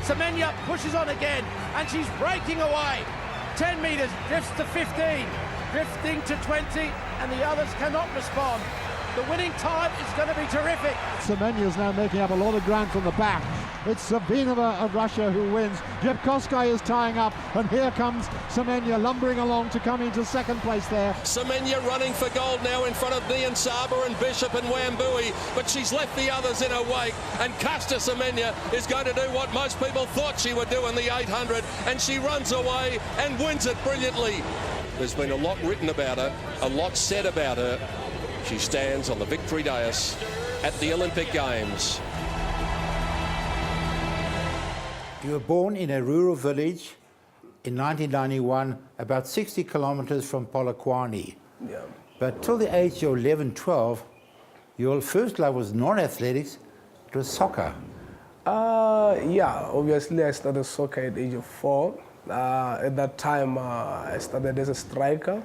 Semenya pushes on again, and she's breaking away. 10 metres, drifts to 15, drifting to 20, and the others cannot respond. The winning time is going to be terrific. Semenya is now making up a lot of ground from the back. It's Savinova of Russia who wins. Jepkoskaya is tying up, and here comes Semenya lumbering along to come into second place there. Semenya running for gold now in front of Nian Saba and Bishop and Wambui, but she's left the others in her wake, and Caster Semenya is going to do what most people thought she would do in the 800, and she runs away and wins it brilliantly. There's been a lot written about her, a lot said about her. She stands on the victory dais at the Olympic Games. You were born in a rural village in 1991, about 60 kilometers from Polokwane. Yeah. But till the age of 11, 12, your first love was not athletics, it was soccer. Yeah, obviously I started soccer at the age of 4. At that time, I started as a striker,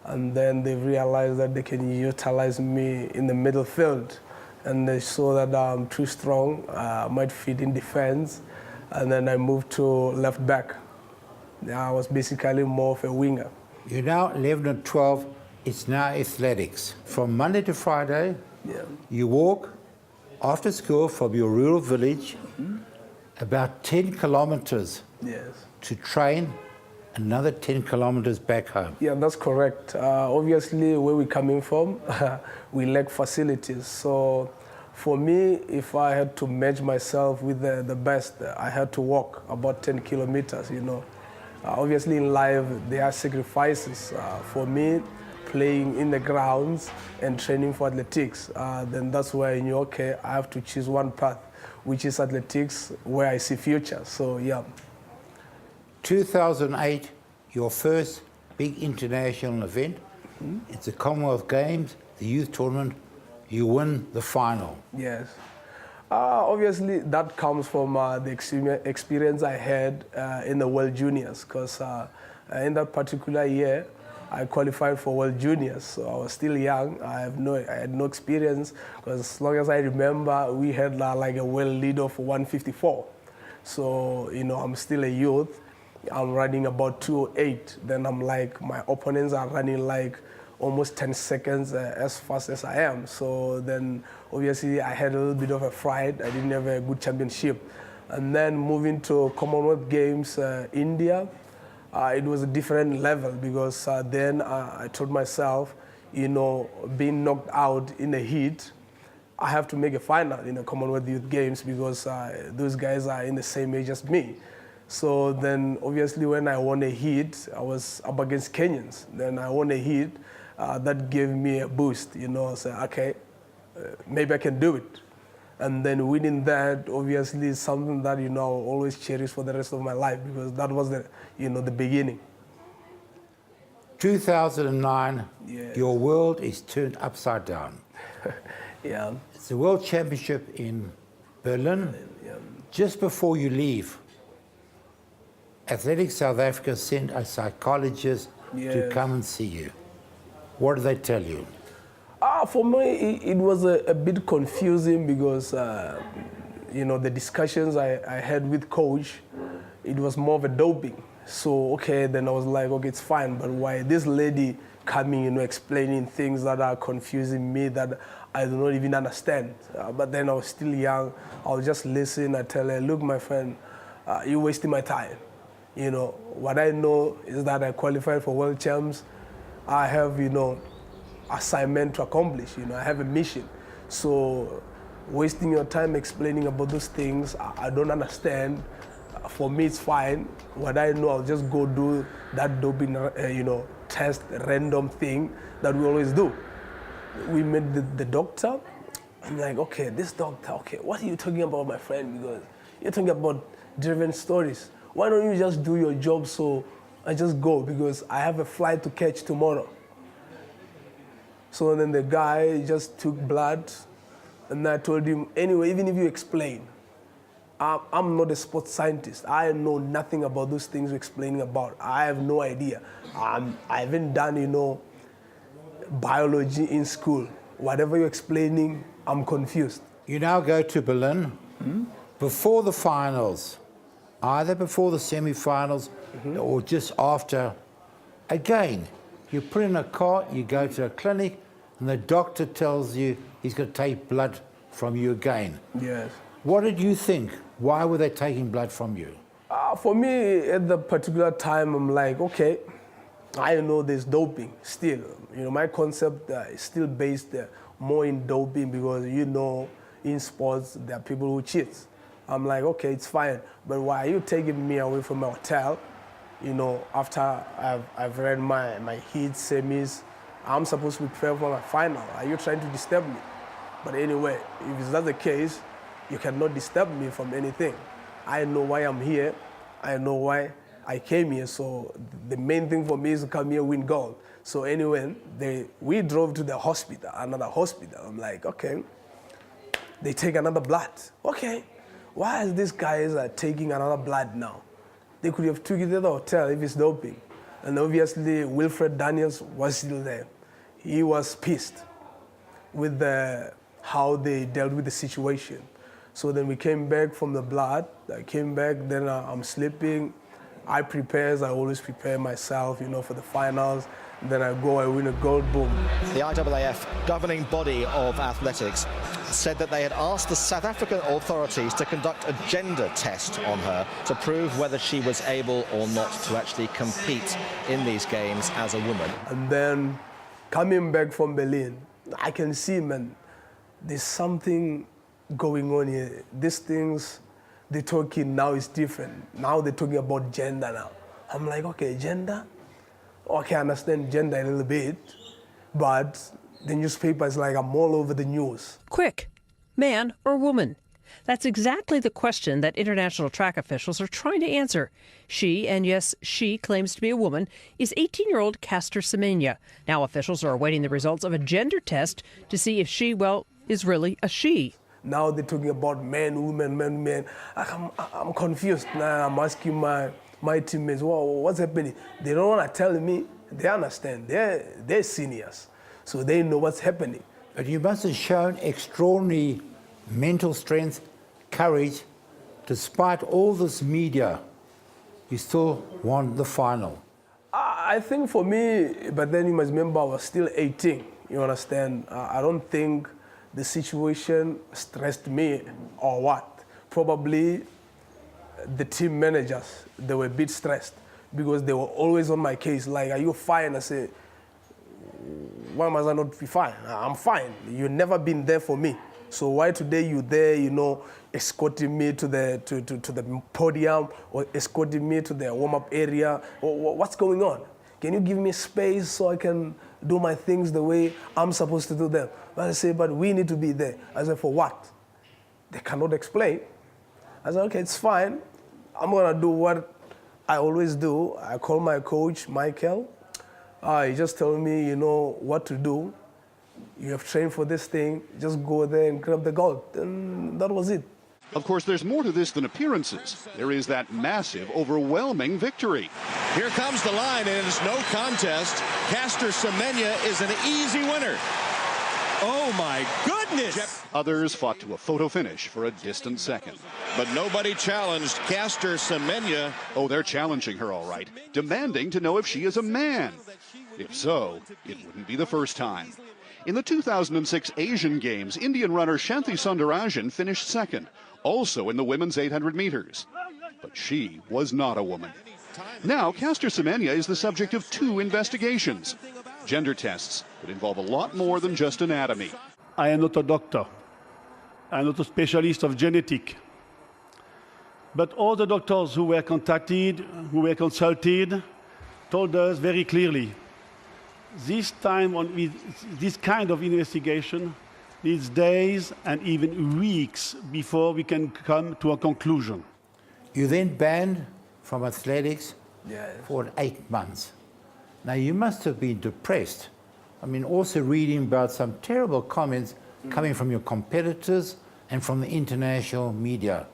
and then they realized that they can utilize me in the middle field, and they saw that I'm too strong, might fit in defense, and then I moved to left back. I was basically more of a winger. You're now 11 and 12, it's now athletics. From Monday to Friday, Yeah. you walk after school from your rural village about 10 kilometers Yes. to train another 10 kilometers back home. Yeah, that's correct. Obviously, where we're coming from, we lack facilities. So for me, if I had to match myself with the best, I had to walk about 10 kilometers, you know. Obviously, in life, there are sacrifices. For me, playing in the grounds and training for athletics, then that's where I knew, okay, I have to choose one path, which is athletics, where I see future. So, yeah. 2008, your first big international event. It's the Commonwealth Games, the youth tournament. You win the final. Yes. Obviously, that comes from the experience I had in the World Juniors, because in that particular year, I qualified for World Juniors, so I was still young. I had no experience, because as long as I remember, we had like a world lead of 154. So, you know, I'm still a youth. I'm running about 208. Then I'm like, my opponents are running like almost 10 seconds as fast as I am. So then obviously I had a little bit of a fright. I didn't have a good championship. And then moving to Commonwealth Games, India, it was a different level, because then I told myself, you know, being knocked out in a heat, I have to make a final in the Commonwealth Youth Games, because those guys are in the same age as me. So then obviously when I won a heat, I was up against Kenyans. Then I won a heat, that gave me a boost, you know, so okay, maybe I can do it. And then winning that obviously is something that, you know, I'll always cherish for the rest of my life, because that was the, you know, the beginning. 2009, Yes. your world is turned upside down. Yeah. It's the World Championship in Berlin. Yeah. Just before you leave, Athletics South Africa sent a psychologist to Yes. come and see you. What did they tell you? For me, it was a bit confusing, because, you know, the discussions I had with coach, it was more of a doping. So, okay, then I was like, okay, it's fine, but why this lady coming, you know, explaining things that are confusing me that I do not even understand. But then I was still young. I'll just listen. I tell her, look, my friend, you're wasting my time. You know, what I know is that I qualified for World Champs. I have, you know, assignment to accomplish. You know, I have a mission. So wasting your time explaining about those things I don't understand, for me it's fine. What I know, I'll just go do that doping, you know, test, random thing that we always do. We met the doctor. I'm like, okay, this doctor, okay, what are you talking about, my friend? Because you're talking about different stories. Why don't you just do your job? So I just go, because I have a flight to catch tomorrow. So then the guy just took blood, and I told him, anyway, even if you explain, I'm not a sports scientist. I know nothing about those things you're explaining about. I have no idea. I haven't done, you know, biology in school. Whatever you're explaining, I'm confused. You now go to Berlin. Before the finals, either before the semi-finals or just after. Again, you put in a car, you go to a clinic, and the doctor tells you he's going to take blood from you again. Yes. What did you think? Why were they taking blood from you? For me, at the particular time, I'm like, okay, I know there's doping still. You know, my concept is still based more in doping because, you know, in sports, there are people who cheat. I'm like, okay, it's fine, but why are you taking me away from my hotel? You know, after I've read my heats, semis, I'm supposed to prepare for my final. Are you trying to disturb me? But anyway, if it's not the case, you cannot disturb me from anything. I know why I'm here. I know why I came here. So the main thing for me is to come here, win gold. So anyway, we drove to the hospital, another hospital. I'm like, okay, they take another blood. Okay, why is these guys taking another blood now? They could have took it to the hotel if it's doping. And obviously, Wilfred Daniels was still there. He was pissed with how they dealt with the situation. So then we came back from the blood. I came back, then I'm sleeping. I always prepare myself, you know, for the finals. Then I go, I win a gold, boom. The IAAF governing body of athletics said that they had asked the South African authorities to conduct a gender test on her to prove whether she was able or not to actually compete in these games as a woman. And then coming back from Berlin, I can see, man, there's something going on here. These things they're talking now is different. Now they're talking about gender now. I'm like, okay, gender? Okay, I understand gender a little bit, but the newspaper is like, I'm all over the news. Quick, man or woman? That's exactly the question that international track officials are trying to answer. She, and yes, she claims to be a woman, is 18-year-old Caster Semenya. Now officials are awaiting the results of a gender test to see if she, well, is really a she. Now they're talking about men, women. I'm confused. Now I'm asking my teammates, well, what's happening? They don't want to tell me. They understand. They're seniors, so they know what's happening. But you must have shown extraordinary mental strength, courage. Despite all this media, you still won the final. I think for me, but then you must remember I was still 18. You understand? I don't think the situation stressed me or what. Probably the team managers, they were a bit stressed because they were always on my case. Like, are you fine? I say, why must I not be fine? I'm fine. You've never been there for me. So why today you there, you know, escorting me to the podium or escorting me to the warm-up area? Or what's going on? Can you give me space so I can do my things the way I'm supposed to do them? But I say, but we need to be there. I said, for what? They cannot explain. I said, okay, it's fine. I'm going to do what I always do. I call my coach, Michael. He just told me, you know, what to do. You have trained for this thing. Just go there and grab the gold. And that was it. Of course, there's more to this than appearances. There is that massive, overwhelming victory. Here comes the line, and it's no contest. Caster Semenya is an easy winner. Oh, my goodness! Others fought to a photo finish for a distant second. But nobody challenged Caster Semenya. Oh, they're challenging her all right, demanding to know if she is a man. If so, it wouldn't be the first time. In the 2006 Asian Games, Indian runner Shanti Sundararajan finished second, also in the women's 800 meters. But she was not a woman. Now, Caster Semenya is the subject of 2 investigations. Gender tests that involve a lot more than just anatomy. I am not a doctor. I'm not a specialist of genetics. But all the doctors who were contacted, who were consulted, told us very clearly, this time on this kind of investigation needs days and even weeks before we can come to a conclusion. You then banned from athletics for 8 months. Now, you must have been depressed. I mean, also reading about some terrible comments coming from your competitors and from the international media.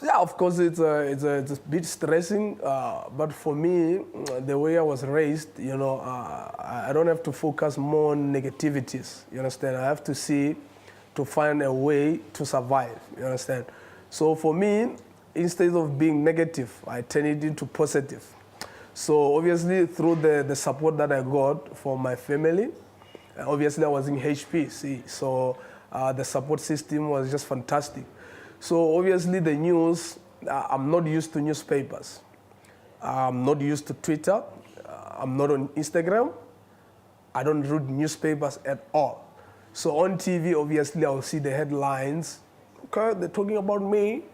Yeah, of course, it's a bit stressing, but for me, the way I was raised, you know, I don't have to focus more on negativities, you understand? I have to find a way to survive, you understand? So for me, instead of being negative, I turn it into positive. So obviously through the support that I got from my family, obviously I was in HPC, so the support system was just fantastic. So obviously the news, I'm not used to newspapers. I'm not used to Twitter. I'm not on Instagram. I don't read newspapers at all. So on TV, obviously I'll see the headlines. Okay, they're talking about me.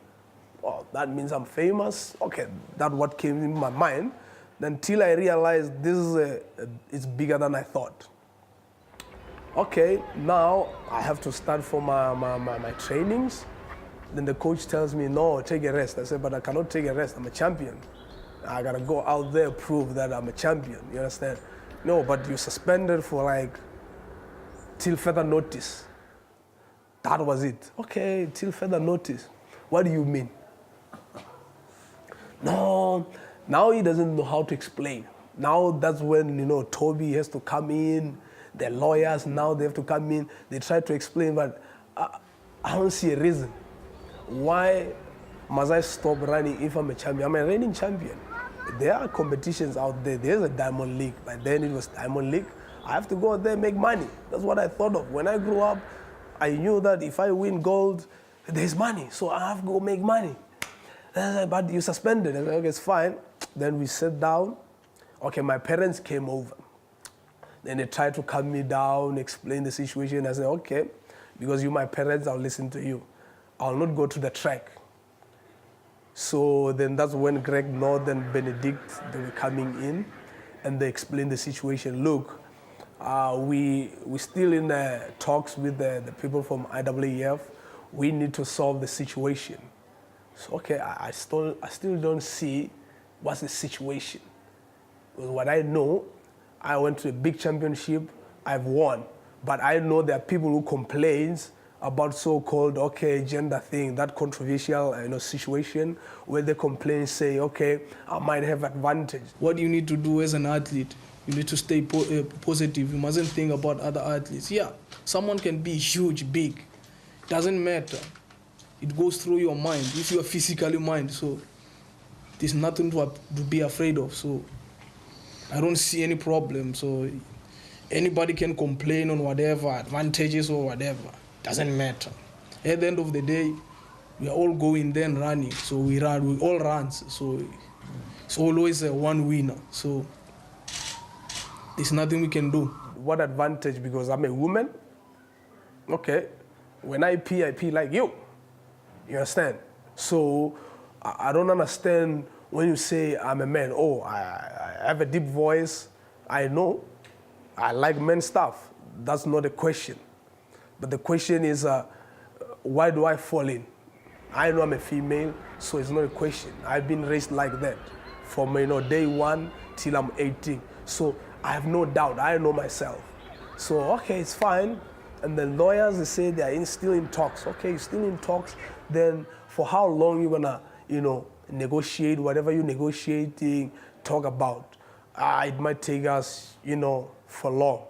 Well, that means I'm famous. Okay, that's what came in my mind. Until I realized this is it's bigger than I thought. Okay, now I have to start for my trainings. Then the coach tells me, no, take a rest. I said, but I cannot take a rest. I'm a champion. I gotta go out there, prove that I'm a champion. You understand? No, but you're suspended for like till further notice. That was it. Okay, till further notice. What do you mean? No, now he doesn't know how to explain. Now that's when, Toby has to come in, the lawyers, now they have to come in. They try to explain, but I don't see a reason. Why must I stop running if I'm a champion? I'm a reigning champion. There are competitions out there. There's a Diamond League. By then it was Diamond League. I have to go out there and make money. That's what I thought of. When I grew up, I knew that if I win gold, there's money. So I have to go make money. But you suspended. I said, okay, it's fine. Then we sat down. Okay, my parents came over. Then they tried to calm me down, explain the situation. I said, okay, because you're my parents, I'll listen to you. I'll not go to the track. So then that's when Greg North and Benedict, they were coming in and they explained the situation. Look, we still in the talks with the people from IAAF. We need to solve the situation. So okay, I still don't see what's the situation. Because what I know, I went to a big championship, I've won. But I know there are people who complain about so-called, gender thing, that controversial situation where they complain, say, okay, I might have advantage. What you need to do as an athlete, you need to stay positive. You mustn't think about other athletes. Yeah, someone can be huge, big. Doesn't matter. It goes through your mind, if you are physically mind. So there's nothing to be afraid of. So I don't see any problem. So anybody can complain on whatever, advantages or whatever. Doesn't matter. At the end of the day, we are all going there and running. So we all run. So it's always one winner. So there's nothing we can do. What advantage? Because I'm a woman. Okay. When I pee like you. You understand? So I don't understand when you say I'm a man. Oh, I have a deep voice. I know. I like men stuff. That's not a question. But the question is, why do I fall in? I know I'm a female, so it's not a question. I've been raised like that from day one till I'm 18. So I have no doubt. I know myself. So okay, it's fine. And the lawyers, they say they are still in talks. Okay, you're still in talks. Then for how long you gonna, negotiate whatever you're negotiating, talk about? It might take us, for long.